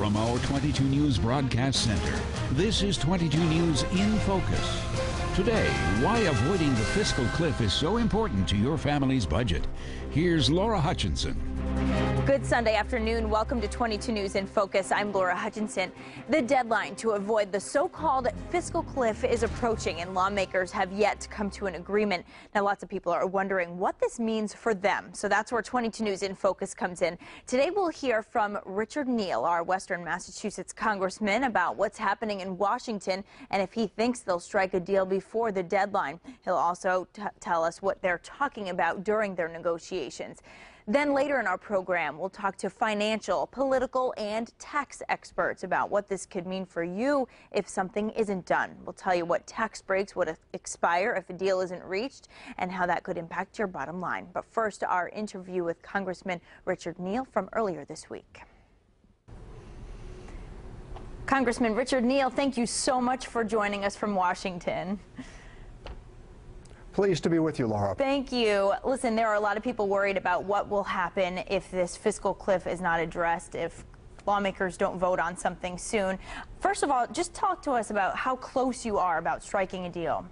from our 22 News Broadcast Center, this is 22 News in Focus. Today, why avoiding the fiscal cliff is so important to your family's budget. Here's Laura Hutchinson. Good Sunday afternoon. Welcome to 22 News in Focus. I'm Laura Hutchinson. The deadline to avoid the so-called fiscal cliff is approaching, and lawmakers have yet to come to an agreement. Now, lots of people are wondering what this means for them. So that's where 22 News in Focus comes in. Today, we'll hear from Richard Neal, our Western Massachusetts congressman, about what's happening in Washington and if he thinks they'll strike a deal before the deadline. He'll also tell us what they're talking about during their negotiations. Then later in our program, we'll talk to financial, political, and tax experts about what this could mean for you if something isn't done. We'll tell you what tax breaks would expire if a deal isn't reached and how that could impact your bottom line. But first, our interview with Congressman Richard Neal from earlier this week. Congressman Richard Neal, thank you so much for joining us from Washington. Pleased to be with you, Laura. Thank you. Listen, there are a lot of people worried about what will happen if this fiscal cliff is not addressed, if lawmakers don't vote on something soon. First of all, just talk to us about how close you are about striking a deal.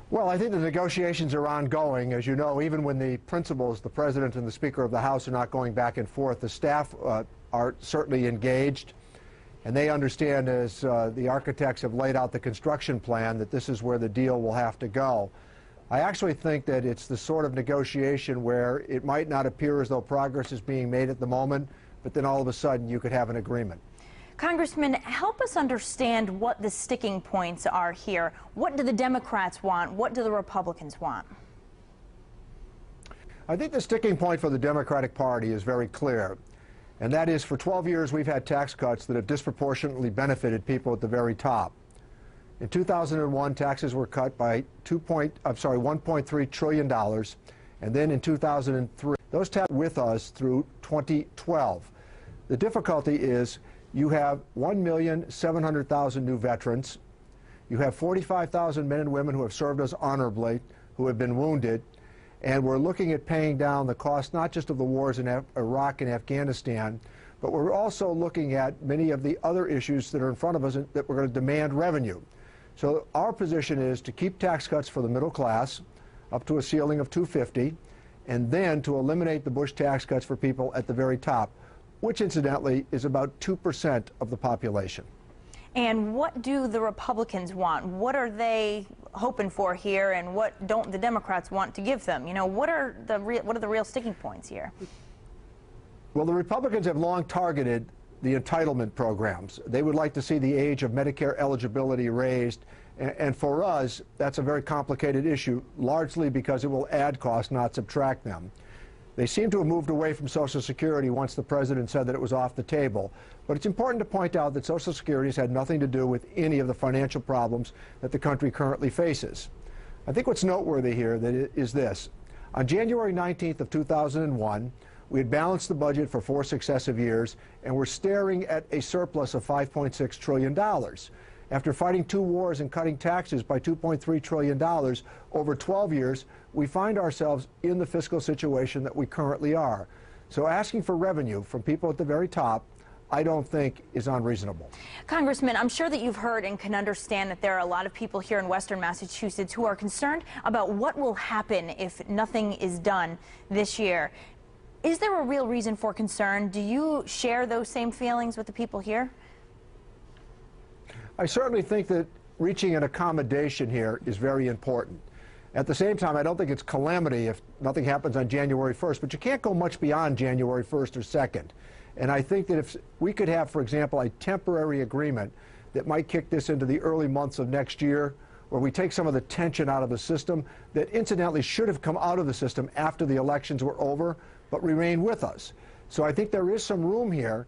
Well, I think the negotiations are ongoing. As you know, even when the principals, the President and the Speaker of the House, are not going back and forth, the staff are certainly engaged. And they understand, as the architects have laid out the construction plan, that this is where the deal will have to go. I actually think that it's the sort of negotiation where it might not appear as though progress is being made at the moment, but then all of a sudden you could have an agreement. Congressman, help us understand what the sticking points are here. What do the Democrats want? What do the Republicans want? I think the sticking point for the Democratic Party is very clear. And that is, for 12 years, we've had tax cuts that have disproportionately benefited people at the very top. In 2001, taxes were cut by $1.3 trillion. And then in 2003, those taxes were with us through 2012. The difficulty is you have 1,700,000 new veterans. You have 45,000 men and women who have served us honorably, who have been wounded. And we're looking at paying down the cost not just of the wars in Iraq and Afghanistan, but we're also looking at many of the other issues that are in front of us that we're going to demand revenue. So our position is to keep tax cuts for the middle class up to a ceiling of $250, and then to eliminate the Bush tax cuts for people at the very top, which incidentally is about 2% of the population. And what do the Republicans want? What are they hoping for here, and what don't the Democrats want to give them? You know, what are the real sticking points here? Well, the Republicans have long targeted the entitlement programs. They would like to see the age of Medicare eligibility raised, and for us, that's a very complicated issue, largely because it will add costs, not subtract them. They seem to have moved away from Social Security once the President said that it was off the table. But it's important to point out that Social Security has had nothing to do with any of the financial problems that the country currently faces. I think what's noteworthy here is this. On January 19th of 2001, we had balanced the budget for 4 successive years, and we're staring at a surplus of $5.6 trillion. After fighting 2 wars and cutting taxes by $2.3 trillion over 12 years, we find ourselves in the fiscal situation that we currently are. So asking for revenue from people at the very top, I don't think is unreasonable. Congressman, I'm sure that you've heard and can understand that there are a lot of people here in Western Massachusetts who are concerned about what will happen if nothing is done this year. Is there a real reason for concern? Do you share those same feelings with the people here? I certainly think that reaching an accommodation here is very important. At the same time, I don't think it's calamity if nothing happens on January 1st, but you can't go much beyond January 1st or 2nd. And I think that if we could have, for example, a temporary agreement that might kick this into the early months of next year, where we take some of the tension out of the system that incidentally should have come out of the system after the elections were over, but remain with us. So I think there is some room here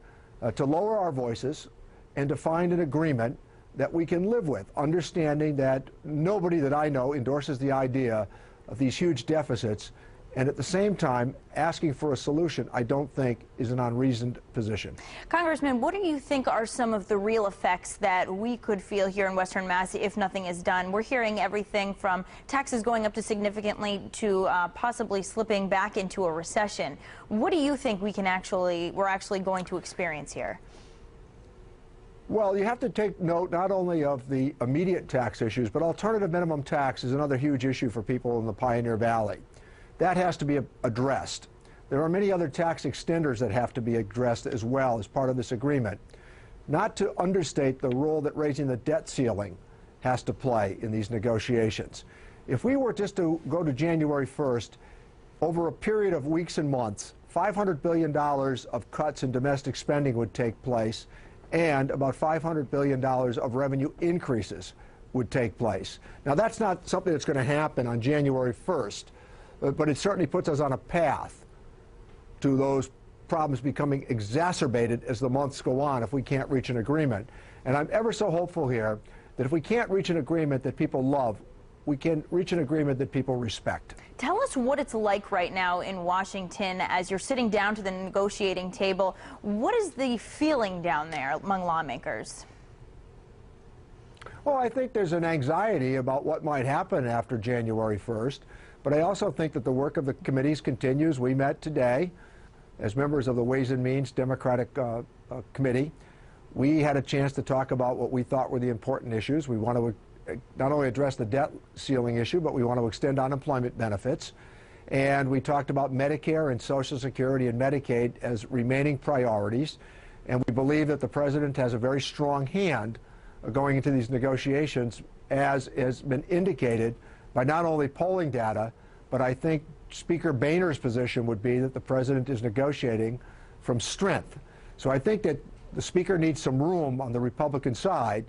to lower our voices and to find an agreement that we can live with, understanding that nobody that I know endorses the idea of these huge deficits And at the same time, asking for a solution, I don't think, is an unreasoned position. Congressman, what do you think are some of the real effects that we could feel here in Western Mass if nothing is done? We're hearing everything from taxes going up to significantly to possibly slipping back into a recession. What do you think we're actually going to experience here? Well, you have to take note not only of the immediate tax issues, but alternative minimum tax is another huge issue for people in the Pioneer Valley. That has to be addressed. There are many other tax extenders that have to be addressed as well as part of this agreement. Not to understate the role that raising the debt ceiling has to play in these negotiations. If we were just to go to January 1st, over a period of weeks and months, $500 billion of cuts in domestic spending would take place, and about $500 billion of revenue increases would take place. Now, that's not something that's going to happen on January 1st. But it certainly puts us on a path to those problems becoming exacerbated as the months go on if we can't reach an agreement. And I'm ever so hopeful here that if we can't reach an agreement that people love, we can reach an agreement that people respect. Tell us what it's like right now in Washington as you're sitting down to the negotiating table. What is the feeling down there among lawmakers? Well, I think there's an anxiety about what might happen after January 1st. But I also think that the work of the committees continues. We met today as members of the Ways and Means Democratic Committee. We had a chance to talk about what we thought were the important issues. We want to not only address the debt ceiling issue, but we want to extend unemployment benefits. And we talked about Medicare and Social Security and Medicaid as remaining priorities. And we believe that the president has a very strong hand going into these negotiations, as has been indicated by not only polling data, but I think Speaker Boehner's position would be that the president is negotiating from strength. So I think that the Speaker needs some room on the Republican side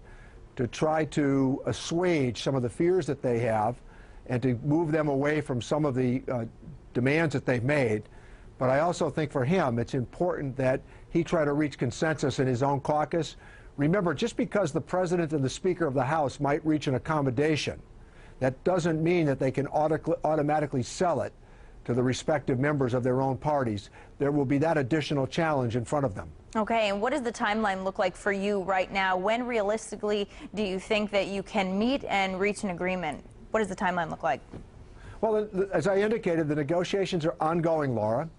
to try to assuage some of the fears that they have and to move them away from some of the demands that they've made. But I also think for him it's important that he try to reach consensus in his own caucus. Remember, just because the president and the Speaker of the House might reach an accommodation, that doesn't mean that they can automatically sell it to the respective members of their own parties. There will be that additional challenge in front of them. Okay, and what does the timeline look like for you right now? When realistically do you think that you can meet and reach an agreement? What does the timeline look like? Well, as I indicated, the negotiations are ongoing, Laura,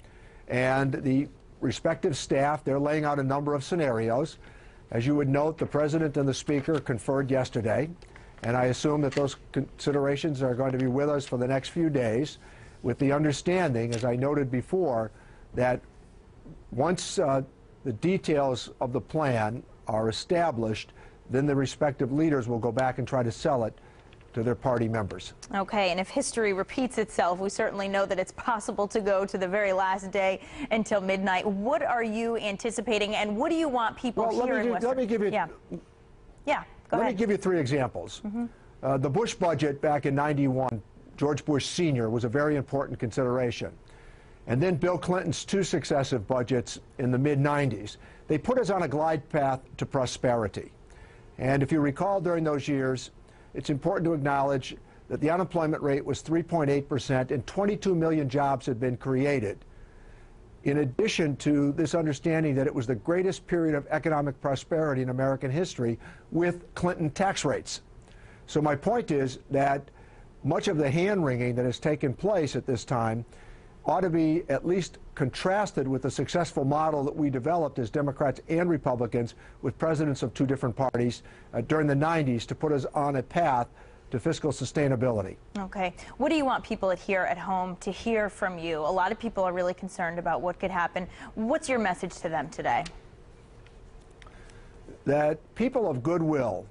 and the respective staff, they're laying out a number of scenarios. As you would note, the president and the Speaker conferred yesterday. And I assume that those considerations are going to be with us for the next few days, with the understanding, as I noted before, that once the details of the plan are established, then the respective leaders will go back and try to sell it to their party members. Okay, and if history repeats itself, we certainly know that it's possible to go to the very last day until midnight. What are you anticipating, and what do you want people here in Western? Let me give you... Yeah. Let me give you three examples. The Bush budget back in '91, George Bush Sr. was a very important consideration. And then Bill Clinton's two successive budgets in the mid-'90s. They put us on a glide path to prosperity. And if you recall during those years, it's important to acknowledge that the unemployment rate was 3.8% and 22 million jobs had been created. In addition to this understanding that it was the greatest period of economic prosperity in American history with Clinton tax rates. So my point is that much of the hand-wringing that has taken place at this time ought to be at least contrasted with the successful model that we developed as Democrats and Republicans with presidents of two different parties during the 90s to put us on a path to fiscal sustainability. Okay. What do you want people here at home to hear from you? A lot of people are really concerned about what could happen. What's your message to them today? That people of goodwill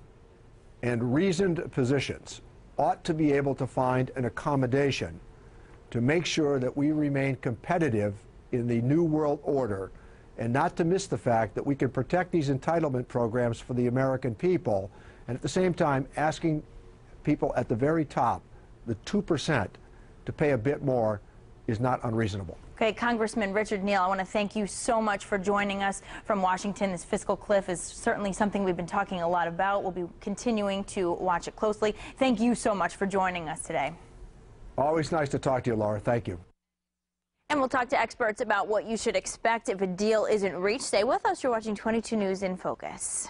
and reasoned positions ought to be able to find an accommodation to make sure that we remain competitive in the new world order, and not to miss the fact that we can protect these entitlement programs for the American people, and at the same time asking people at the very top, the 2%, to pay a bit more is not unreasonable. Okay, Congressman Richard Neal, I want to thank you so much for joining us from Washington. This fiscal cliff is certainly something we've been talking a lot about. We'll be continuing to watch it closely. Thank you so much for joining us today. Always nice to talk to you, Laura. Thank you. And we'll talk to experts about what you should expect if a deal isn't reached. Stay with us. You're watching 22 News in Focus.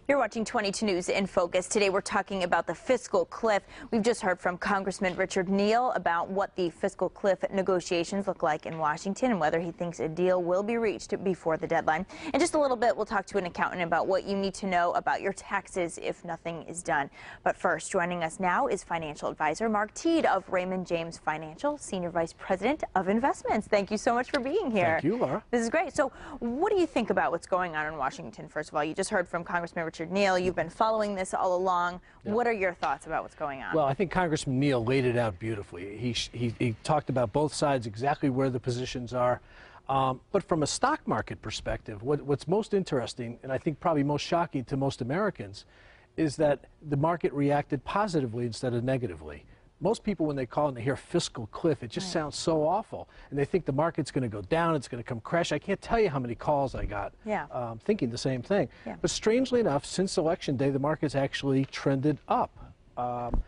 You're watching 22 News in Focus. Today we're talking about the fiscal cliff. We've just heard from Congressman Richard Neal about what the fiscal cliff negotiations look like in Washington and whether he thinks a deal will be reached before the deadline. In just a little bit, we'll talk to an accountant about what you need to know about your taxes if nothing is done. But first, joining us now is financial advisor Mark Teed of Raymond James Financial, Senior Vice President of Investments. Thank you so much for being here. Thank you, Laura. This is great. So what do you think about what's going on in Washington? First of all, you just heard from Congressman Richard Neal. You've been following this all along. Yeah. What are your thoughts about what's going on? Well, I think Congressman Neal laid it out beautifully. He talked about both sides, exactly where the positions are. But from a stock market perspective, what's most interesting, and I think probably most shocking to most Americans, is that the market reacted positively instead of negatively. Most people, when they call and they hear fiscal cliff, it just sounds so awful. And they think the market's going to go down, it's going to come crash. I can't tell you how many calls I got thinking the same thing. Yeah. But strangely enough, since Election Day, the market's actually trended up.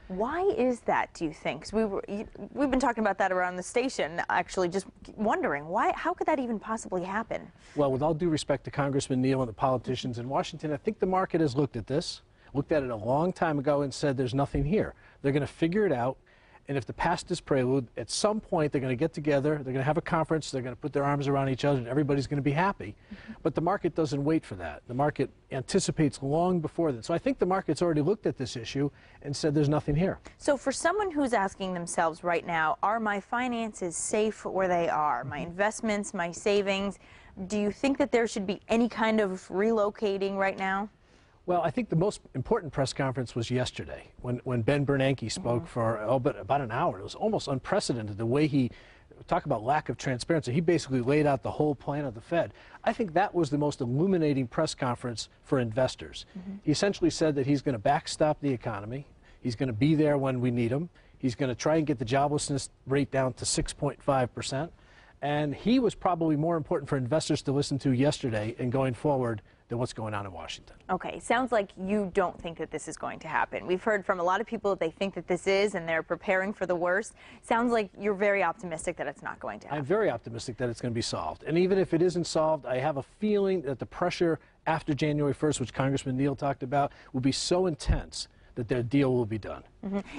Why is that, do you think? 'Cause we've been talking about that around the station, actually, just wondering, how could that even possibly happen? Well, with all due respect to Congressman Neal and the politicians in Washington, I think the market has looked at this, looked at it a long time ago and said there's nothing here. They're going to figure it out. And if the past is prelude, at some point they're going to get together, they're going to have a conference, they're going to put their arms around each other, and everybody's going to be happy. But the market doesn't wait for that. The market anticipates long before that. So I think the market's already looked at this issue and said there's nothing here. So for someone who's asking themselves right now, are my finances safe where they are? My investments, my savings, do you think that there should be any kind of relocating right now? Well, I think the most important press conference was yesterday when Ben Bernanke spoke for about an hour. It was almost unprecedented the way he talked about lack of transparency. He basically laid out the whole plan of the Fed. I think that was the most illuminating press conference for investors. He essentially said that he's going to backstop the economy. He's going to be there when we need him. He's going to try and get the joblessness rate down to 6.5%. And he was probably more important for investors to listen to yesterday and going forward than what's going on in Washington. Okay, sounds like you don't think that this is going to happen. We've heard from a lot of people that they think that this is and they're preparing for the worst. Sounds like you're very optimistic that it's not going to happen. I'm very optimistic that it's going to be solved. And even if it isn't solved, I have a feeling that the pressure after January 1st, which Congressman Neal talked about, will be so intense that their deal will be done.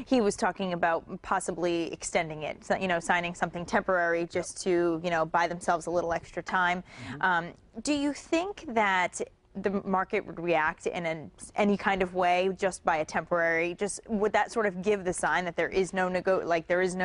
He was talking about possibly extending it, so, signing something temporary just to, buy themselves a little extra time. Do you think that the market would react in any kind of way just by a temporary, would that sort of give the sign that there is no there's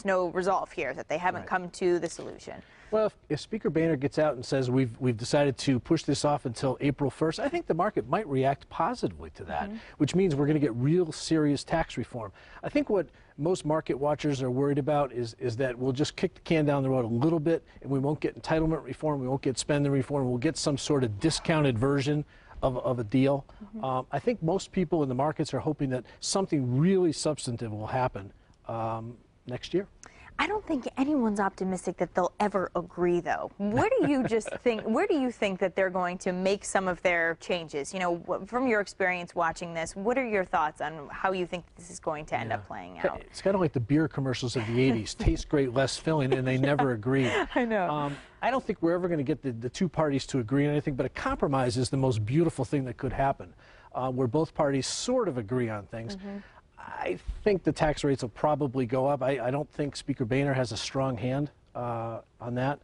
no resolve here, that they haven't come to the solution? Well, if Speaker Boehner gets out and says we've decided to push this off until April 1st, I think the market might react positively to that, which means we're going to get real serious tax reform. I think what most market watchers are worried about is that we'll just kick the can down the road a little bit and we won't get entitlement reform, we won't get spending reform, we'll get some sort of discounted version of a deal. I think most people in the markets are hoping that something really substantive will happen next year. I don't think anyone's optimistic that they'll ever agree, though. Where do you think that they're going to make some of their changes? From your experience watching this, what are your thoughts on how you think this is going to end up playing out? It's kind of like the beer commercials of the 80s. Tastes great, less filling, and they never agree. I know. I don't think we're ever going to get the two parties to agree on anything, but a compromise is the most beautiful thing that could happen, where both parties sort of agree on things. I think the tax rates will probably go up. I don't think Speaker Boehner has a strong hand on that.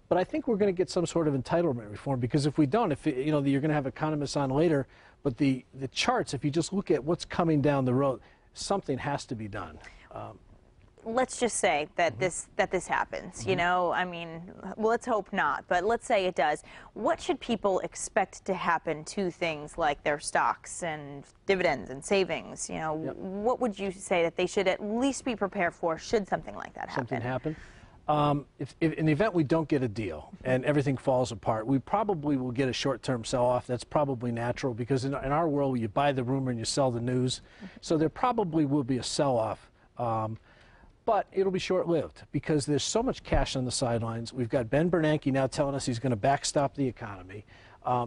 But I think we're going to get some sort of entitlement reform, because if we don't, you're going to have economists on later, but the charts, if you just look at what's coming down the road, something has to be done. Let's just say that this happens, I mean, well, let's hope not, but let's say it does. What should people expect to happen to things like their stocks and dividends and savings? What would you say that they should at least be prepared for should something like that happen? Something happen? If in the event we don't get a deal and everything falls apart, we probably will get a short-term sell-off. That's probably natural, because in our world, you buy the rumor and you sell the news. So there probably will be a sell-off. But it'll be short-lived, because there's so much cash on the sidelines. We've got Ben Bernanke now telling us he's going to backstop the economy.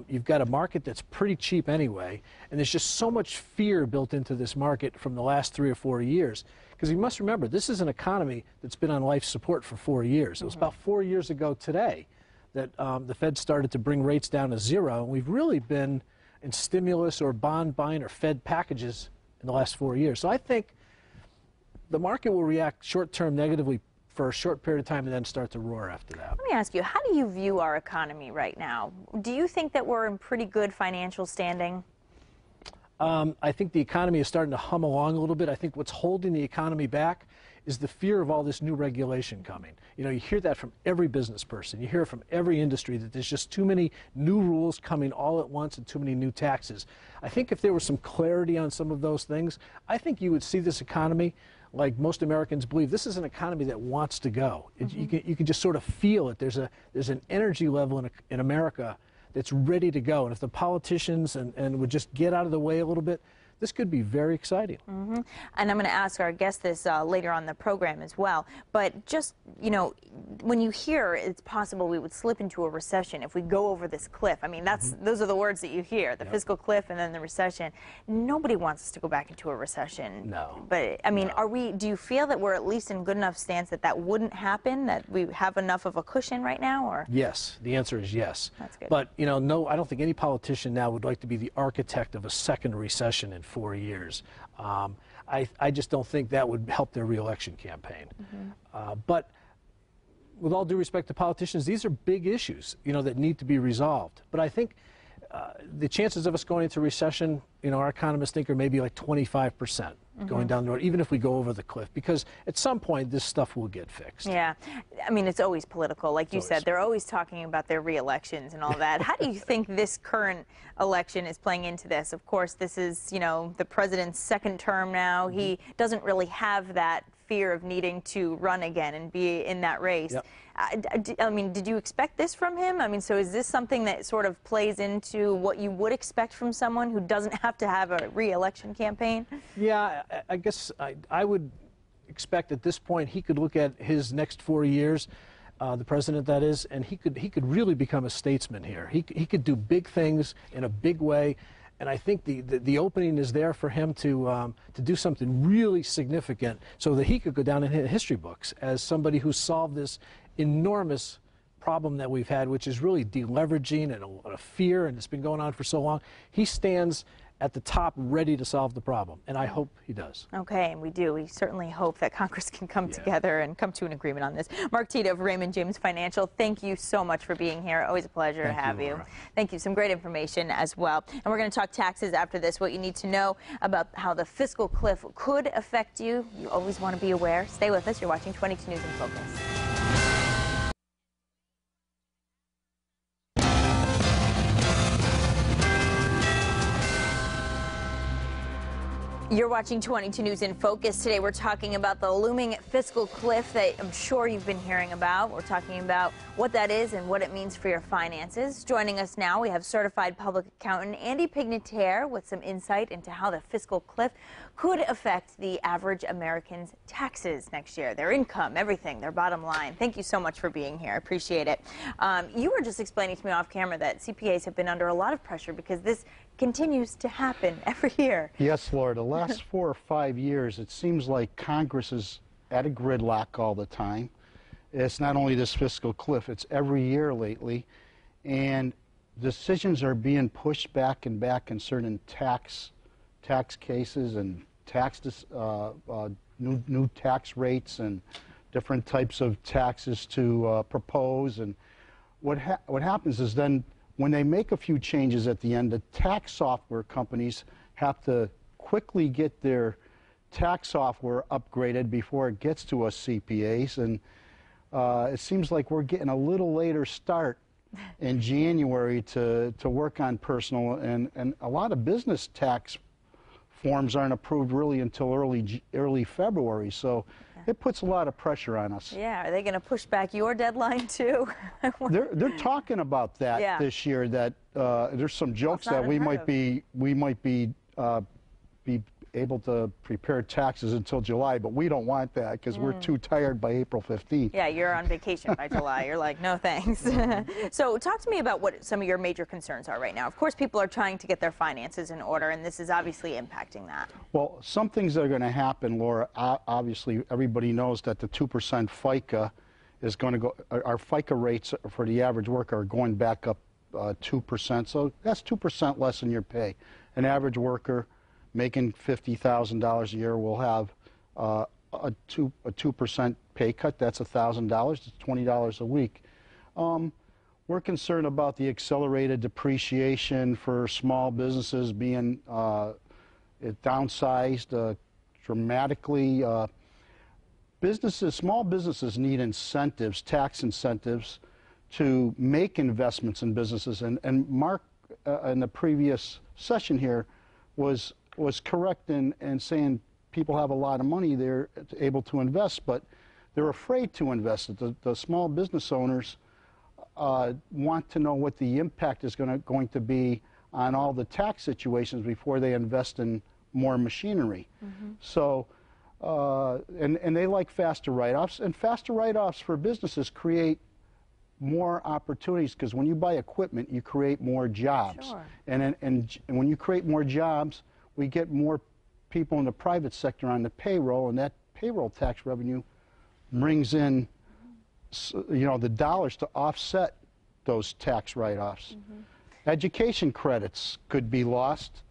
You've got a market that's pretty cheap anyway, and there's just so much fear built into this market from the last 3 or 4 years. Because you must remember, this is an economy that's been on life support for 4 years. It was about 4 years ago today that the Fed started to bring rates down to zero, and we've really been in stimulus or bond buying or Fed packages in the last 4 years. So I think the market will react short-term negatively for a short period of time and then start to roar after that. Let me ask you, how do you view our economy right now? Do you think that we're in pretty good financial standing? I think the economy is starting to hum along a little bit. I think what's holding the economy back is the fear of all this new regulation coming. You know, you hear that from every business person. You hear it from every industry that there's just too many new rules coming all at once and too many new taxes. I think if there was some clarity on some of those things, I think you would see this economy, like most Americans believe, this is an economy that wants to go. You can just sort of feel it. There's an energy level in America that's ready to go. And if the politicians and would just get out of the way a little bit, this could be very exciting. And I'm going to ask our guest this later on the program as well. But just, you know, when you hear it's possible we would slip into a recession if we go over this cliff, I mean, those are the words that you hear, the fiscal cliff and then the recession. Nobody wants us to go back into a recession. No. But, I mean, do you feel that we're at least in good enough stance that that wouldn't happen, that we have enough of a cushion right now? Or? Yes. The answer is yes. That's good. But, you know, no, I don't think any politician now would like to be the architect of a second recession in 4 years. I just don't think that would help their reelection campaign. But with all due respect to politicians, these are big issues, you know, that need to be resolved. But I think the chances of us going into recession, you know, our economists think are maybe like 25% going down the road, even if we go over the cliff, because at some point this stuff will get fixed. Yeah. I mean, it's always political. Like you said, they're always talking about their re-elections and all that. How do you think this current election is playing into this? Of course, this is, you know, the president's second term now. He doesn't really have that fear of needing to run again and be in that race. I mean, did you expect this from him? I mean, so is this something that sort of plays into what you would expect from someone who doesn't have to have a re-election campaign? Yeah, I guess I would expect at this point he could look at his next 4 years, the president that is, and he could really become a statesman here. He could do big things in a big way. And I think the opening is there for him to do something really significant so that he could go down in history books as somebody who solved this enormous problem that we've had, which is really deleveraging and a fear, and it's been going on for so long. He stands at the top ready to solve the problem, and I hope he does. Okay, and we do. We certainly hope that Congress can come together and come to an agreement on this. Mark Tito of Raymond James Financial, thank you so much for being here. Always a pleasure to have you. Thank you. Some great information as well. And we're going to talk taxes after this, what you need to know about how the fiscal cliff could affect you. You always want to be aware. Stay with us. You're watching 22 News in Focus. You're watching 22 News in Focus. Today we're talking about the looming fiscal cliff that I'm sure you've been hearing about. We're talking about what that is and what it means for your finances. Joining us now, we have certified public accountant Andy Pignatiere with some insight into how the fiscal cliff could affect the average American's taxes next year, their income, everything, their bottom line. Thank you so much for being here. I appreciate it. You were just explaining to me off camera that CPAs have been under a lot of pressure because this continues to happen every year. Yes, Laura. The last 4 or 5 years, it seems like Congress is at a gridlock all the time. It's not only this fiscal cliff, it's every year lately. And decisions are being pushed back and back in certain tax cases and new tax rates and different types of taxes to propose. And what happens is then when they make a few changes at the end, the tax software companies have to quickly get their tax software upgraded before it gets to us CPAs. And it seems like we're getting a little later start in January to work on personal, and a lot of business tax forms aren't approved really until early February. So it puts a lot of pressure on us. Yeah, are they going to push back your deadline too? They're talking about that this year. That there's some jokes that we might be able to prepare taxes until July, but we don't want that because we're too tired by April 15th. Yeah, you're on vacation by July. You're like, no thanks. So talk to me about what some of your major concerns are right now. Of course, people are trying to get their finances in order, and this is obviously impacting that. Well, some things that are going to happen, Laura, obviously everybody knows that the 2% FICA is going to go, our FICA rates for the average worker are going back up 2%, so that's 2% less in your pay. An average worker making $50,000 a year will have a 2% pay cut. That's $1,000. It's $20 a week. We're concerned about the accelerated depreciation for small businesses being downsized dramatically. Small businesses need incentives, tax incentives, to make investments in businesses. And Mark, in the previous session here, was correct in saying people have a lot of money, they're able to invest, but they're afraid to invest. The small business owners want to know what the impact is going to be on all the tax situations before they invest in more machinery. So, and they like faster write-offs, and faster write-offs for businesses create more opportunities, because when you buy equipment, you create more jobs. Sure. And when you create more jobs, we get more people in the private sector on the payroll, and that payroll tax revenue brings in, the dollars to offset those tax write-offs. Education credits could be lost.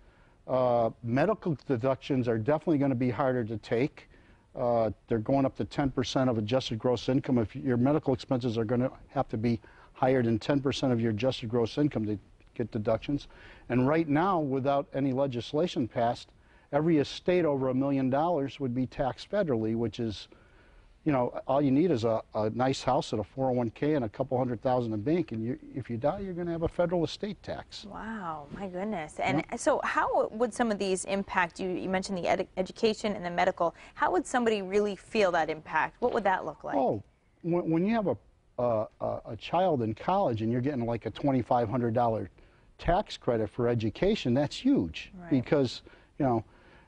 Medical deductions are definitely going to be harder to take. They're going up to 10% of adjusted gross income. If your medical expenses are going to have to be higher than 10% of your adjusted gross income to get deductions. And right now, without any legislation passed, every estate over $1 million would be taxed federally, which is, all you need is a nice house and a 401k and a couple $100,000 in bank, and if you die, you're going to have a federal estate tax. Wow, my goodness. And so how would some of these impact you? You mentioned the education and the medical. How would somebody really feel that impact? What would that look like? Oh, when you have a child in college and you're getting like a $2,500 tax credit for education, that's huge. Right. Because,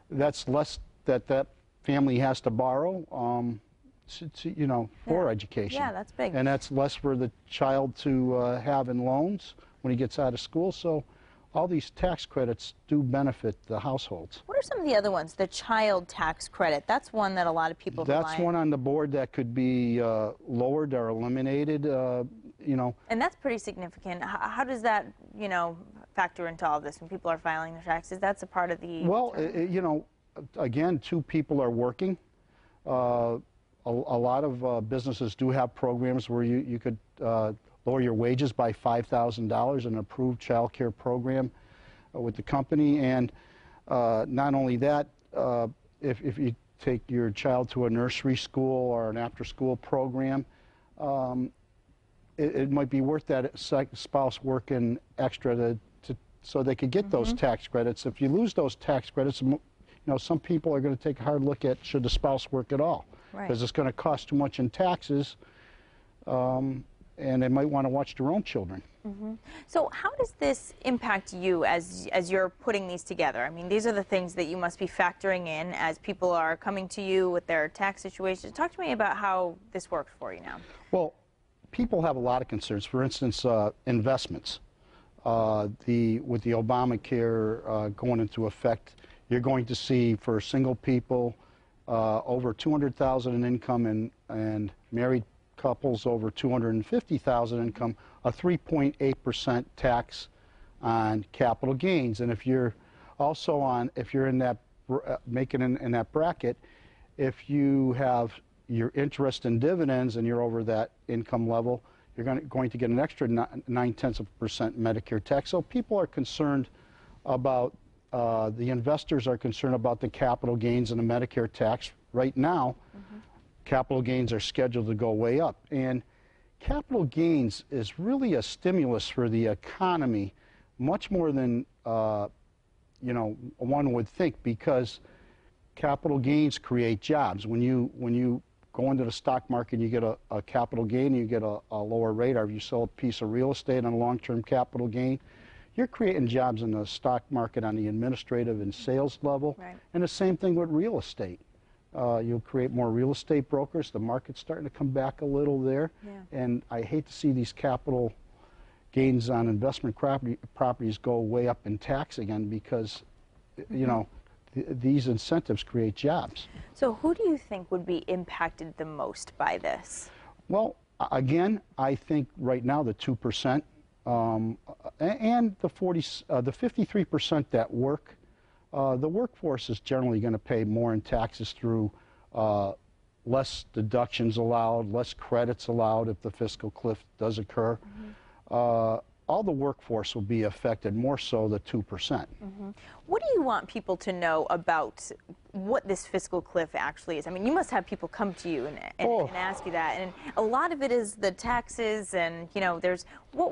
that's less that family has to borrow. For education. Yeah, that's big. And that's less for the child to have in loans when he gets out of school. So all these tax credits do benefit the households. What are some of the other ones? The child tax credit, that's one that a lot of people That's one on the board that could be lowered or eliminated, And that's pretty significant. How does that, factor into all this when people are filing their taxes? That's a part of the... Well, again, two people are working. A lot of businesses do have programs where you could lower your wages by $5,000, an approved child care program with the company. And not only that, if you take your child to a nursery school or an after-school program, it might be worth that spouse working extra so they could get those tax credits. If you lose those tax credits, some people are going to take a hard look at should the spouse work at all. Because it's going to cost too much in taxes, and they might want to watch their own children. So how does this impact you as you're putting these together? I mean, these are the things that you must be factoring in as people are coming to you with their tax situations. Talk to me about how this works for you now. Well, people have a lot of concerns. For instance, investments. With the Obamacare going into effect, you're going to see for single people over $200,000 in income and married couples over $250,000 income, a 3.8% tax on capital gains. And if you're also if you're in that making in that bracket, if you have your interest in dividends and you're over that income level, you're going to get an extra 0.9% Medicare tax. So people are concerned about. The investors are concerned about the capital gains and the Medicare tax. Right now, capital gains are scheduled to go way up. And capital gains is really a stimulus for the economy, much more than one would think, because capital gains create jobs. When you go into the stock market, you get a capital gain, you get a lower rate. Or if you sell a piece of real estate on a long-term capital gain, you're creating jobs in the stock market on the administrative and sales level. Right. And the same thing with real estate. You'll create more real estate brokers. The market's starting to come back a little there. Yeah. And I hate to see these capital gains on investment properties go way up in tax again because, you know, these incentives create jobs. So who do you think would be impacted the most by this? Well, again, I think right now the 2% and the 53% that work, the workforce is generally going to pay more in taxes through less deductions allowed, less credits allowed if the fiscal cliff does occur. All the workforce will be affected, more so the 2%. What do you want people to know about what this fiscal cliff actually is? I mean, you must have people come to you and ask you that, and a lot of it is the taxes, and you know, there's how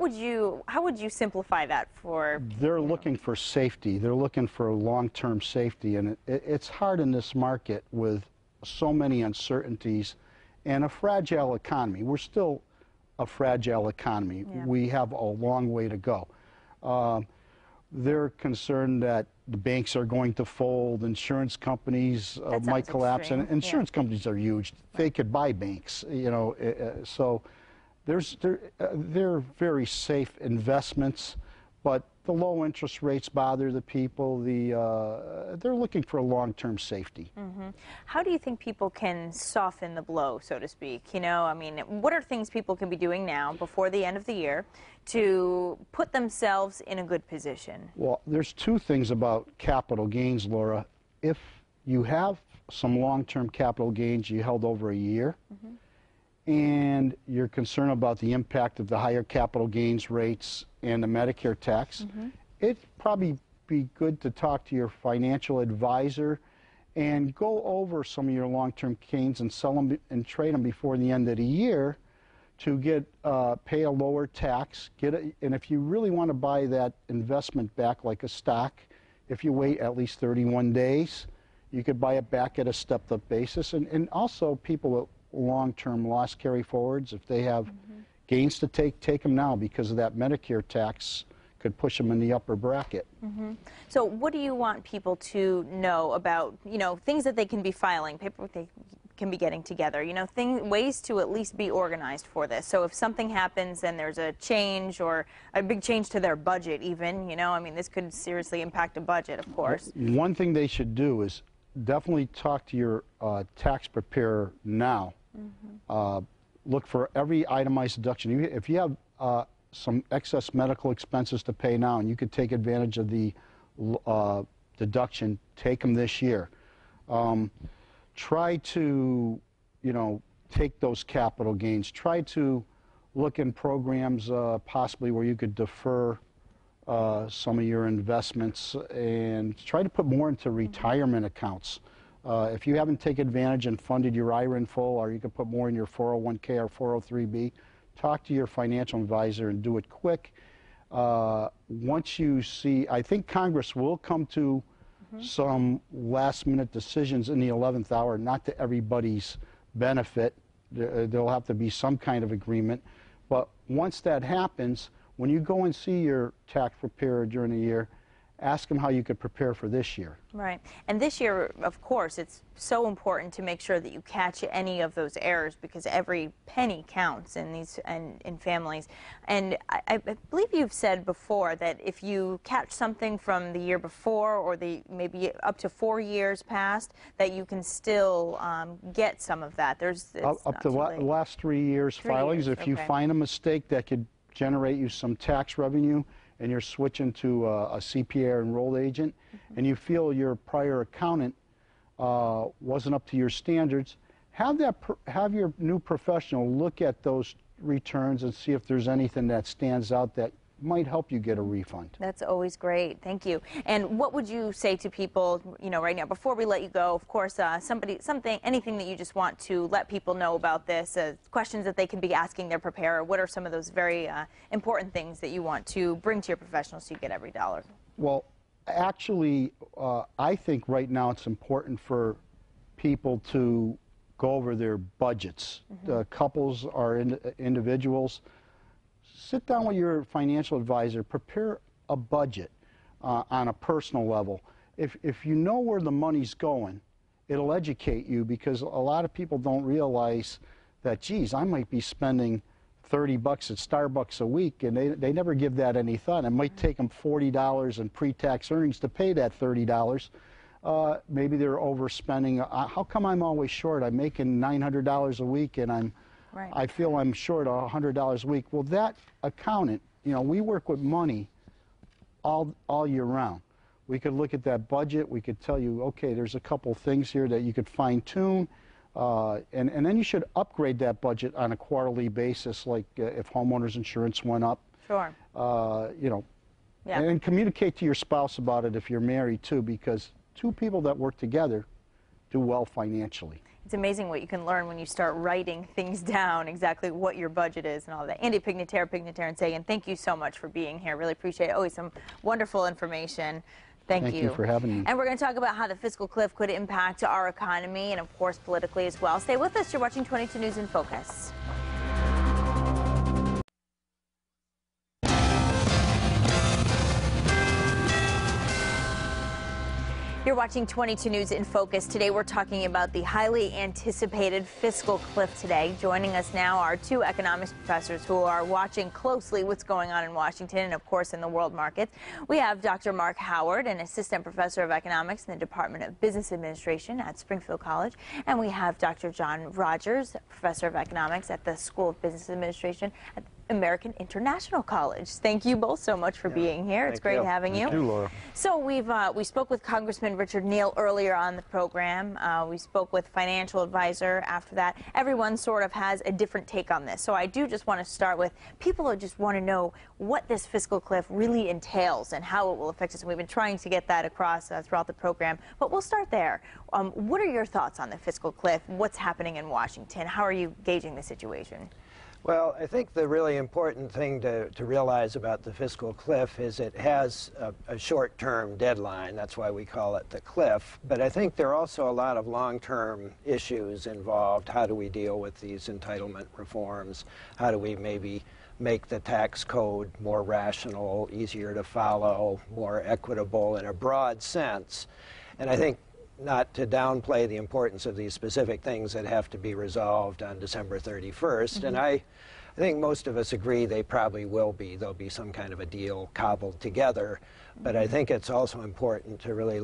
would you simplify that for? They're looking for safety. They're looking for long-term safety, and it's hard in this market with so many uncertainties and a fragile economy. We're still a fragile economy. Yeah. We have a long way to go. They're concerned that the banks are going to fold, insurance companies might collapse, extreme. and insurance companies are huge. They could buy banks, you know. So they're very safe investments, but the low interest rates bother the people. They're looking for long-term safety. How do you think people can soften the blow, so to speak? You know, I mean, what are things people can be doing now before the end of the year to put themselves in a good position? Well, there's two things about capital gains, Laura. If you have some long-term capital gains you held over a year, and you're concerned about the impact of the higher capital gains rates and the Medicare tax, it'd probably be good to talk to your financial advisor and go over some of your long-term gains and sell them and trade them before the end of the year to get pay a lower tax. And if you really want to buy that investment back like a stock, if you wait at least 31 days, you could buy it back at a stepped-up basis. And also people with long-term loss carry-forwards, if they have gains to take them now, because of that Medicare tax could push them in the upper bracket. So what do you want people to know about, you know, things that they can be filing, paperwork they can be getting together, you know, ways to at least be organized for this? So if something happens and there's a change or a big change to their budget even, you know, I mean, this could seriously impact a budget, of course. One thing they should do is definitely talk to your tax preparer now. Look for every itemized deduction. If you have some excess medical expenses to pay now and you could take advantage of the deduction, take them this year. Try to, you know, take those capital gains. Try to look in programs possibly where you could defer some of your investments and try to put more into retirement accounts. If you haven't taken advantage and funded your IRA in full, or you could put more in your 401k or 403b, talk to your financial advisor and do it quick. Once you see, I think Congress will come to some last-minute decisions in the 11th hour, not to everybody's benefit. There'll have to be some kind of agreement. But once that happens, when you go and see your tax preparer during the year, ask them how you could prepare for this year. Right. And this year, of course, it's so important to make sure that you catch any of those errors, because every penny counts in these in families. And I believe you've said before that if you catch something from the year before or maybe up to 4 years past, that you can still get some of that. Up to the last 3 years filings. If you find a mistake that could generate you some tax revenue, and you're switching to a CPA enrolled agent, and you feel your prior accountant wasn't up to your standards, have your new professional look at those returns and see if there's anything that stands out that might help you get a refund. That's always great. Thank you. And what would you say to people, you know, right now, before we let you go, of course, anything that you just want to let people know about this, questions that they can be asking their preparer? What are some of those very important things that you want to bring to your professionals so you get every dollar? Well, actually, I think right now it's important for people to go over their budgets. Couples or individuals. Sit down with your financial advisor, prepare a budget on a personal level, if you know where the money's going, it'll educate you, because a lot of people don't realize that, geez, I might be spending $30 at Starbucks a week, and they never give that any thought. It might take them $40 in pre-tax earnings to pay that $30. Maybe they're overspending. How come I'm always short? I'm making $900 a week, and I feel I'm short $100 a week. Well, that accountant, you know, we work with money all year round. We could look at that budget. We could tell you, okay, there's a couple things here that you could fine-tune, and then you should upgrade that budget on a quarterly basis, like if homeowners insurance went up. Sure. You know, and communicate to your spouse about it if you're married too, because two people that work together do well financially. It's amazing what you can learn when you start writing things down, exactly what your budget is and all that. Andy Pignatera and Sagan, thank you so much for being here. Really appreciate it. Always some wonderful information. Thank you for having me. And we're going to talk about how the fiscal cliff could impact our economy and, of course, politically as well. Stay with us. You're watching 22 News in Focus. You're watching 22 News in Focus. Today we're talking about the highly anticipated fiscal cliff today. Joining us now are two economics professors who are watching closely what's going on in Washington and, of course, in the world markets. We have Dr. Mark Howard, an assistant professor of economics in the Department of Business Administration at Springfield College. And we have Dr. John Rogers, professor of economics at the School of Business Administration at American International College. Thank you both so much for being here. It's great having you. Thank you, Laura. So we spoke with Congressman Richard Neal earlier on the program. We spoke with financial advisor after that. Everyone sort of has a different take on this. So I do just want to start with people who just want to know what this fiscal cliff really entails and how it will affect us. And we've been trying to get that across throughout the program. But we'll start there. What are your thoughts on the fiscal cliff? What's happening in Washington? How are you gauging the situation? Well, I think the really important thing to realize about the fiscal cliff is it has a short-term deadline. That's why we call it the cliff. But I think there are also a lot of long-term issues involved. How do we deal with these entitlement reforms? How do we maybe make the tax code more rational, easier to follow, more equitable in a broad sense? And I think, not to downplay the importance of these specific things that have to be resolved on December 31st, and I think most of us agree they probably will be. There'll be some kind of a deal cobbled together, but I think it's also important to really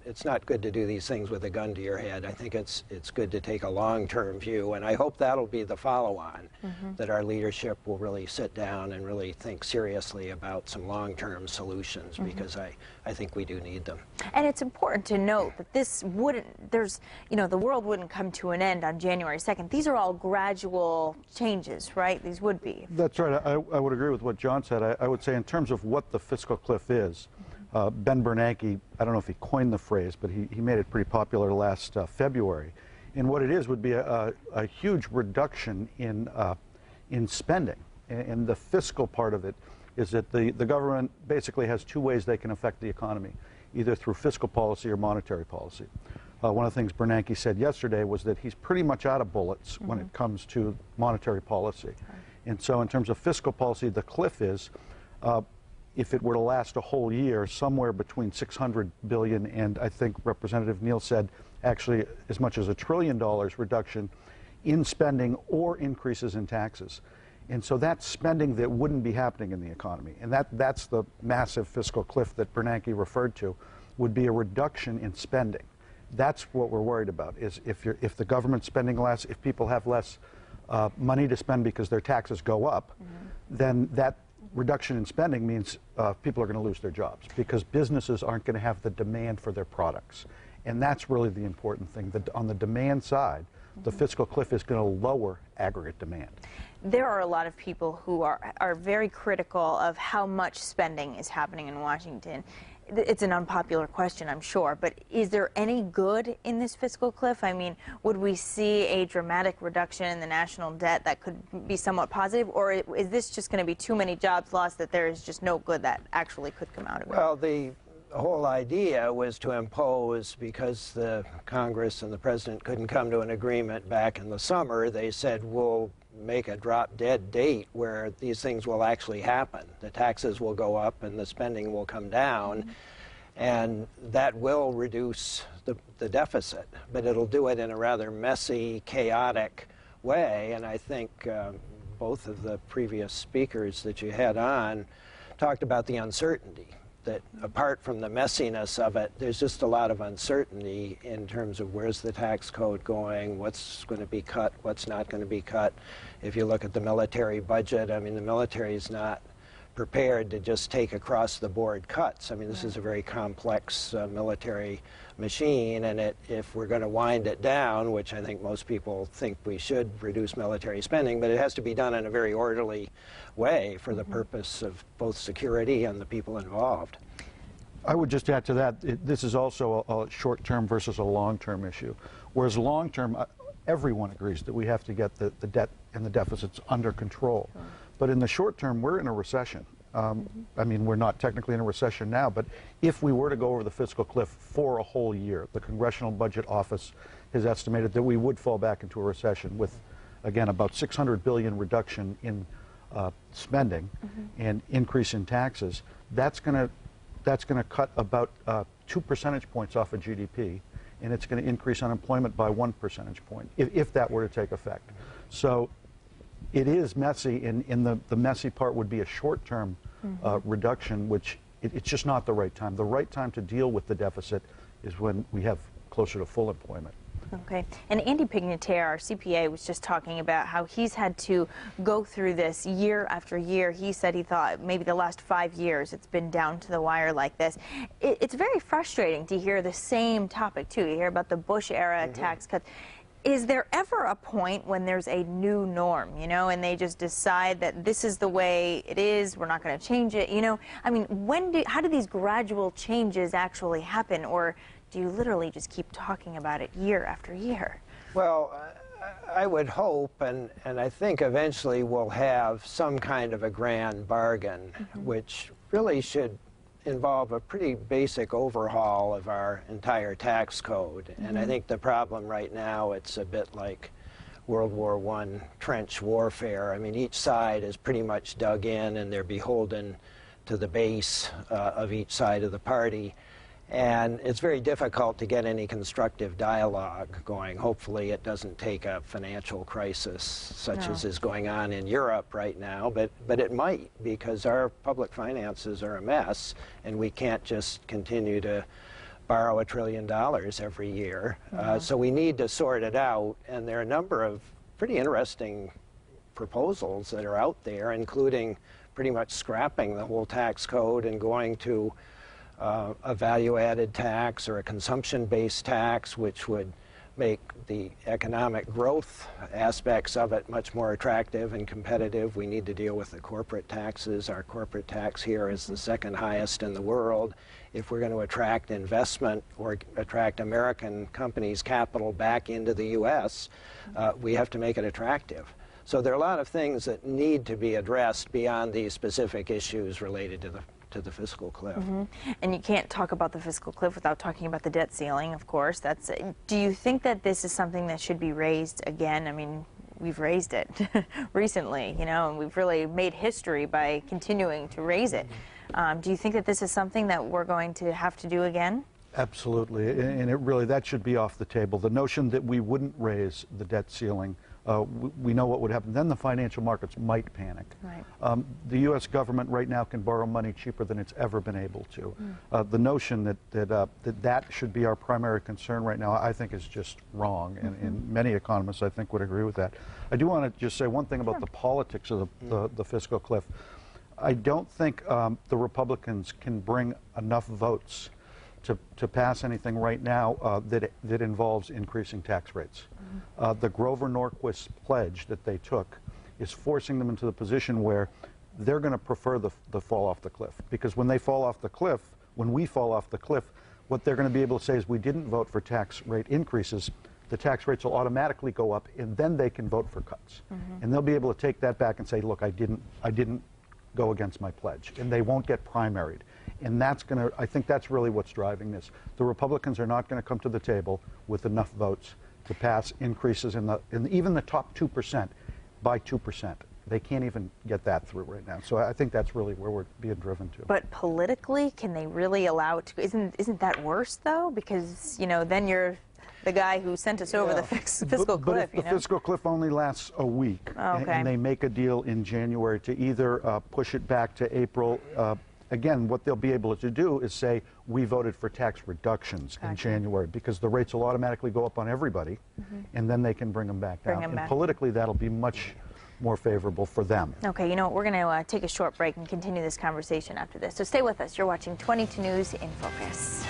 it's not good to do these things with a gun to your head. I think it's good to take a long-term view, and I hope that'll be the follow-on, that our leadership will really sit down and really think seriously about some long-term solutions, because I think we do need them. And it's important to note that this wouldn't, the world wouldn't come to an end on January 2nd. These are all gradual changes, right? These would be. That's right. I would agree with what John said. I would say in terms of what the fiscal cliff is, Ben Bernanke, I don't know if he coined the phrase, but he made it pretty popular last February. And what it is would be a huge reduction in spending. And the fiscal part of it is that the government basically has two ways they can affect the economy, either through fiscal policy or monetary policy. One of the things Bernanke said yesterday was that he's pretty much out of bullets when it comes to monetary policy. And so in terms of fiscal policy, the cliff is, if it were to last a whole year, somewhere between $600 billion and, I think Representative Neal said, actually as much as $1 trillion reduction in spending or increases in taxes. And so that's spending that wouldn't be happening in the economy. And that's the massive fiscal cliff that Bernanke referred to, would be a reduction in spending. That's what we're worried about, is if the government's spending less, if people have less money to spend because their taxes go up, then that reduction in spending means people are going to lose their jobs, because businesses aren't going to have the demand for their products. And that's really the important thing, that on the demand side, the fiscal cliff is going to lower aggregate demand. There are a lot of people who are very critical of how much spending is happening in Washington. It's an unpopular question, I'm sure, but is there any good in this fiscal cliff? I mean, would we see a dramatic reduction in the national debt that could be somewhat positive, or is this just going to be too many jobs lost that there is just no good that actually could come out of it? Well, whole idea was to impose, because the Congress and the President couldn't come to an agreement back in the summer, they said, we'll make a drop-dead date where these things will actually happen. The taxes will go up and the spending will come down, and that will reduce the deficit. But it'll do it in a rather messy, chaotic way, and I think both of the previous speakers that you had on talked about the uncertainty, that apart from the messiness of it, there's just a lot of uncertainty in terms of where's the tax code going, what's going to be cut, what's not going to be cut. If you look at the military budget, I mean, the military is not prepared to just take across-the-board cuts. I mean, this is a very complex military machine, and if we're going to wind it down, which I think most people think we should reduce military spending, but it has to be done in a very orderly way for the purpose of both security and the people involved. I would just add to that, this is also a short-term versus a long-term issue. Whereas long-term, everyone agrees that we have to get the debt and the deficits under control. Sure. But in the short term, we're in a recession. I mean, we're not technically in a recession now, but if we were to go over the fiscal cliff for a whole year, the Congressional Budget Office has estimated that we would fall back into a recession with, again, about $600 billion reduction in spending and increase in taxes. That's going to cut about 2 percentage points off of GDP, and it's going to increase unemployment by 1 percentage point if that were to take effect. So it is messy, and the messy part would be a short-term reduction, which it's just not the right time. The right time to deal with the deficit is when we have closer to full employment. Okay. And Andy Pignatier, our CPA, was just talking about how he's had to go through this year after year. He said he thought maybe the last 5 years it's been down to the wire like this. It's very frustrating to hear the same topic, too. You hear about the Bush-era tax cuts. Is there ever a point when there's a new norm, you know, and they just decide that this is the way it is, we're not going to change it, you know? I mean, how do these gradual changes actually happen, or do you literally just keep talking about it year after year? Well, I would hope, and I think eventually we'll have some kind of a grand bargain, which really should involve a pretty basic overhaul of our entire tax code. And I think the problem right now, it's a bit like World War I trench warfare. I mean, each side is pretty much dug in, and they're beholden to the base of each side of the party. And it's very difficult to get any constructive dialogue going. Hopefully it doesn't take a financial crisis such as is going on in Europe right now, but it might, because our public finances are a mess, and we can't just continue to borrow $1 trillion every year. So we need to sort it out, and there are a number of pretty interesting proposals that are out there, including pretty much scrapping the whole tax code and going to a value-added tax or a consumption-based tax, which would make the economic growth aspects of it much more attractive and competitive. We need to deal with the corporate taxes. Our corporate tax here is the second highest in the world. If we're going to attract investment or attract American companies' capital back into the U.S., we have to make it attractive. So there are a lot of things that need to be addressed beyond these specific issues related to the fiscal cliff. And you can't talk about the fiscal cliff without talking about the debt ceiling, of course. Do you think that this is something that should be raised again? I mean, we've raised it recently, you know, and we've really made history by continuing to raise it. Do you think that this is something that we're going to have to do again? Absolutely, and that should be off the table. The notion that we wouldn't raise the debt ceiling, we know what would happen. Then the financial markets might panic. Right. The U.S. government right now can borrow money cheaper than it's ever been able to. The notion that should be our primary concern right now, I think, is just wrong, and many economists, I think, would agree with that. I do want to just say one thing about the politics of the fiscal cliff. I don't think the Republicans can bring enough votes to pass anything right now that involves increasing tax rates. The Grover Norquist pledge that they took is forcing them into the position where they're going to prefer the fall off the cliff. Because when they fall off the cliff, when we fall off the cliff, what they're going to be able to say is we didn't vote for tax rate increases. The tax rates will automatically go up, and then they can vote for cuts. And they'll be able to take that back and say, look, I didn't go against my pledge, and they won't get primaried. And that's going to, I think that's really what's driving this. The Republicans are not going to come to the table with enough votes to pass increases in even the top 2% by 2%. They can't even get that through right now. So I think that's really where we're being driven to. But politically, can they really allow it to? Isn't that worse though? Because then you're the guy who sent us over the fiscal cliff. But if the fiscal cliff only lasts a week, and they make a deal in January to either push it back to April. Again, what they'll be able to do is say, we voted for tax reductions in January, because the rates will automatically go up on everybody, and then they can bring them back down. And politically, that'll be much more favorable for them. Okay, we're going to take a short break and continue this conversation after this. So stay with us. You're watching 22 News in Focus.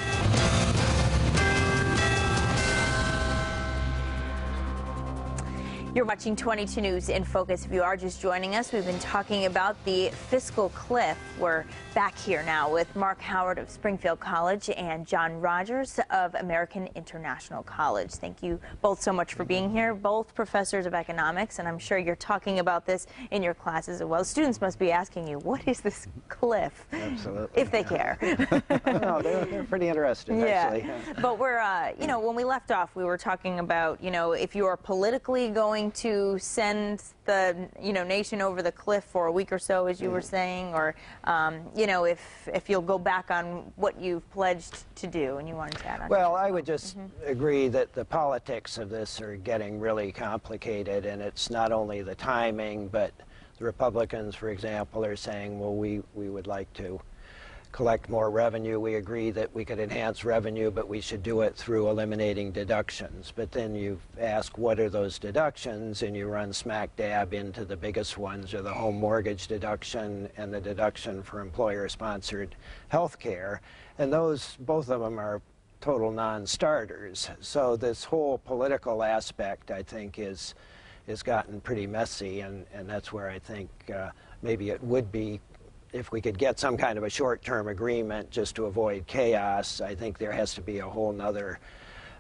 You're watching 22 News in Focus. If you are just joining us, we've been talking about the fiscal cliff. We're back here now with Mark Howard of Springfield College and John Rogers of American International College. Thank you both so much for being here, both professors of economics, and I'm sure you're talking about this in your classes as well. Students must be asking you, what is this cliff? Absolutely. If they care. No, they're pretty interested, actually. But we're, when we left off, we were talking about, if you are politically going to send the nation over the cliff for a week or so, as you were saying, or if you'll go back on what you've pledged to do, and you wanted to add on. Well, I would just agree that the politics of this are getting really complicated, and it's not only the timing, but the Republicans, for example, are saying, well, we would like to collect more revenue. We agree that we could enhance revenue, but we should do it through eliminating deductions. But then you ask, what are those deductions? And you run smack dab into the biggest ones, are the home mortgage deduction and the deduction for employer-sponsored health care. And both of them are total non-starters. So this whole political aspect, I think, has gotten pretty messy, and that's where I think maybe it would be, if we could get some kind of a short-term agreement just to avoid chaos. I think there has to be a whole nother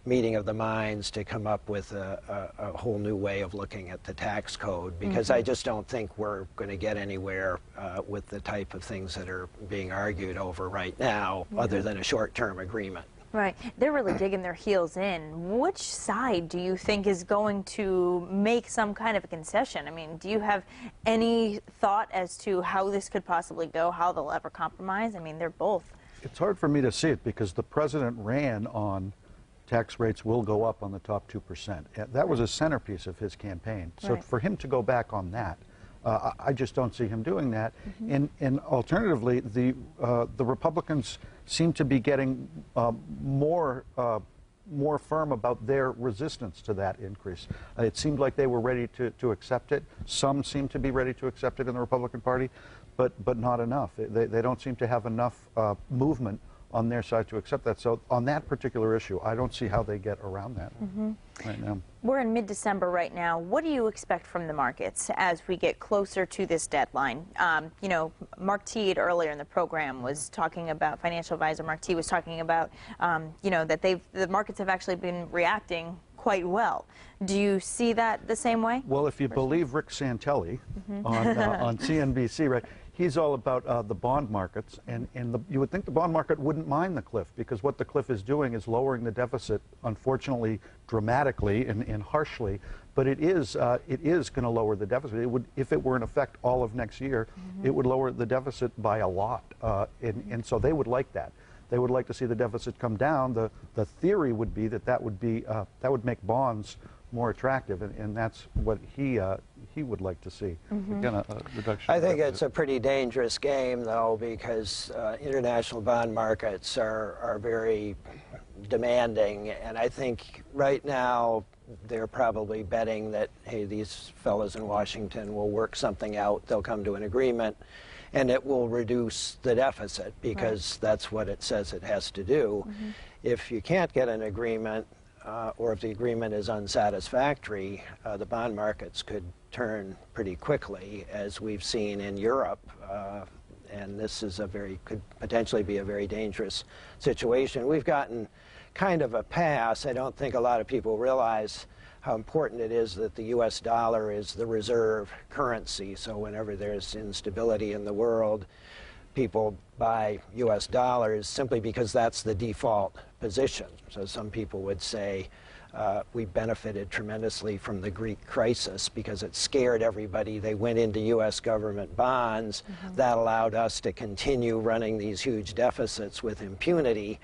meeting of the minds to come up with a whole new way of looking at the tax code, because I just don't think we're going to get anywhere with the type of things that are being argued over right now, other than a short-term agreement. Right. They're really digging their heels in. Which side do you think is going to make some kind of a concession? I mean, do you have any thought as to how this could possibly go, how they'll ever compromise? I mean, they're both. It's hard for me to see it, because the president ran on tax rates will go up on the top 2%. That was a centerpiece of his campaign. So for him to go back on that, I just don't see him doing that. And alternatively, the Republicans seem to be getting more firm about their resistance to that increase. It seemed like they were ready to accept it. Some seem to be ready to accept it in the Republican Party, but not enough. They don't seem to have enough movement on their side to accept that. So on that particular issue, I don't see how they get around that right now. We're in mid-December right now. What do you expect from the markets as we get closer to this deadline? Mark Teed earlier in the program was talking about, financial advisor Mark Teed was talking about, that the markets have actually been reacting quite well. Do you see that the same way? Well, if you believe Rick Santelli on CNBC, right? He's all about the bond markets, and you would think the bond market wouldn't mind the cliff, because what the cliff is doing is lowering the deficit, unfortunately, dramatically and harshly. But it is going to lower the deficit. It would, if it were in effect all of next year, it would lower the deficit by a lot, and so they would like that. They would like to see the deficit come down. The theory would be that would make bonds more attractive, and that's what he would like to see. Again, a reduction. I think it's a pretty dangerous game, though, because international bond markets are very demanding, and I think right now they're probably betting that, hey, these fellows in Washington will work something out, they'll come to an agreement, and it will reduce the deficit, because that's what it says it has to do. If you can't get an agreement, or if the agreement is unsatisfactory, the bond markets could turn pretty quickly, as we've seen in Europe. And this is could potentially be a very dangerous situation. We've gotten kind of a pass. I don't think a lot of people realize how important it is that the U.S. dollar is the reserve currency. So whenever there's instability in the world, people buy U.S. dollars simply because that's the default position. So some people would say we benefited tremendously from the Greek crisis because it scared everybody. They went into U.S. government bonds. That allowed us to continue running these huge deficits with impunity.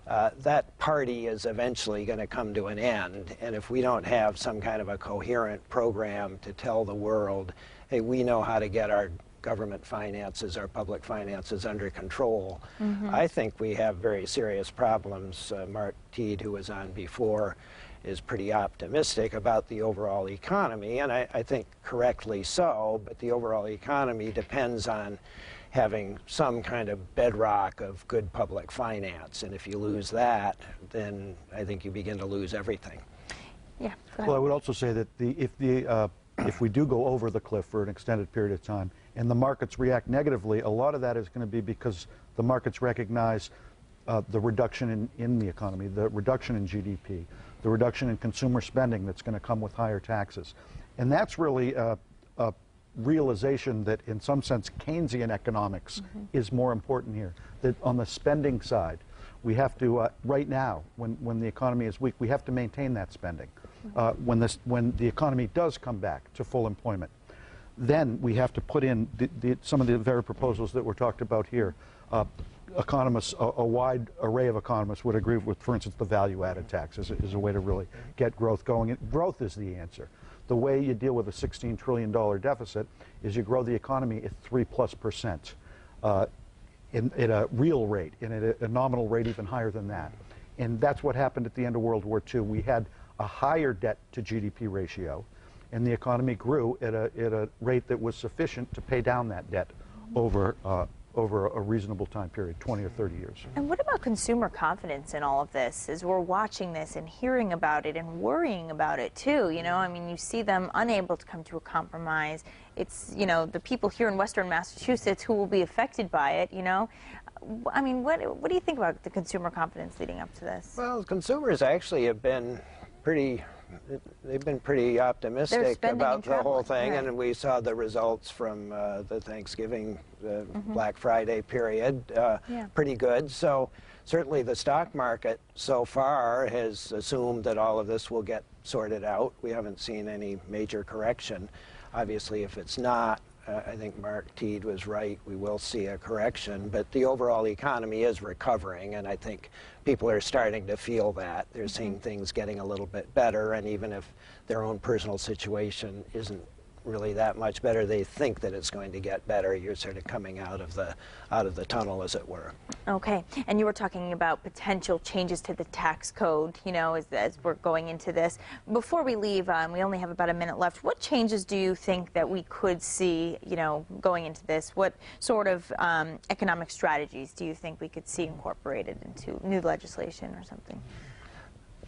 That party is eventually going to come to an end. And if we don't have some kind of a coherent program to tell the world, hey, we know how to get our government finances, our public finances under control, I think we have very serious problems. Mark Teed, who was on before, is pretty optimistic about the overall economy, and I think correctly so, but the overall economy depends on having some kind of bedrock of good public finance, and if you lose that, then I think you begin to lose everything. Yeah. Well, I would also say that if we do go over the cliff for an extended period of time and the markets react negatively, a lot of that is going to be because the markets recognize the reduction in the economy, the reduction in GDP, the reduction in consumer spending that's going to come with higher taxes. And that's really a realization that in some sense Keynesian economics is more important here. That on the spending side, we have to, right now, when the economy is weak, we have to maintain that spending. When the economy does come back to full employment, then we have to put in some of the very proposals that were talked about here. Economists, a wide array of economists would agree with, for instance, the value-added tax is a way to really get growth going. Growth is the answer. The way you deal with a $16 trillion deficit is you grow the economy at 3+% at a real rate, and at a nominal rate even higher than that. And that's what happened at the end of World War II. We had a higher debt to GDP ratio, and the economy grew at a rate that was sufficient to pay down that debt over a reasonable time period, 20 or 30 years. And what about consumer confidence in all of this? As we're watching this and hearing about it and worrying about it too, you know, I mean, you see them unable to come to a compromise. It's, you know, the people here in Western Massachusetts who will be affected by it, you know. I mean, what do you think about the consumer confidence leading up to this? Well, consumers actually have been they've been pretty optimistic about the whole thing, right. And we saw the results from the Thanksgiving, Black Friday period, pretty good. So certainly the stock market so far has assumed that all of this will get sorted out. We haven't seen any major correction. Obviously, if it's not, I think Mark Teed was right, we will see a correction, but the overall economy is recovering, and I think people are starting to feel that. They're seeing things getting a little bit better, and even if their own personal situation isn't really that much better, they think that it's going to get better. You're sort of coming out of the tunnel, as it were. Okay, and you were talking about potential changes to the tax code, you know, as we're going into this. Before we leave, we only have about a minute left. What changes do you think that we could see, you know, going into this? What sort of economic strategies do you think we could see incorporated into new legislation or something?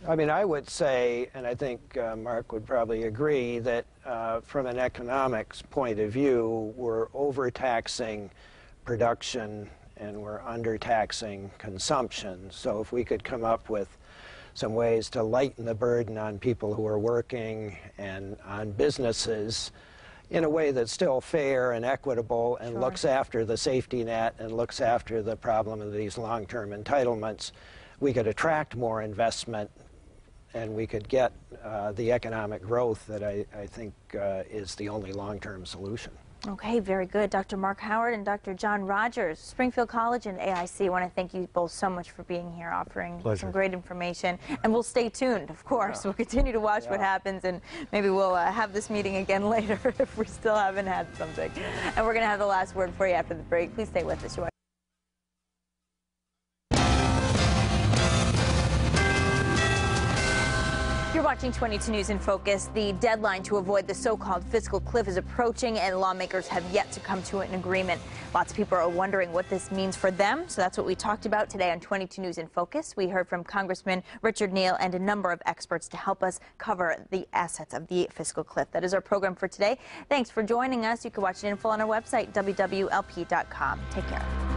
I mean, I would say, and I think Mark would probably agree, that from an economics point of view, we're overtaxing production and we're undertaxing consumption. So if we could come up with some ways to lighten the burden on people who are working and on businesses in a way that's still fair and equitable and looks after the safety net and looks after the problem of these long-term entitlements, we could attract more investment and we could get the economic growth that I think is the only long-term solution. Okay, very good. Dr. Mark Howard and Dr. John Rogers, Springfield College and AIC. I want to thank you both so much for being here, offering some great information. And we'll stay tuned, of course. We'll continue to watch what happens, and maybe we'll have this meeting again later if we still haven't had something. And we're going to have the last word for you after the break. Please stay with us. You're watching 22 News in Focus. The deadline to avoid the so-called fiscal cliff is approaching, and lawmakers have yet to come to an agreement. Lots of people are wondering what this means for them, so that's what we talked about today on 22 News in Focus. We heard from Congressman Richard Neal and a number of experts to help us cover the assets of the fiscal cliff. That is our program for today. Thanks for joining us. You can watch it in full on our website, WWLP.com. Take care.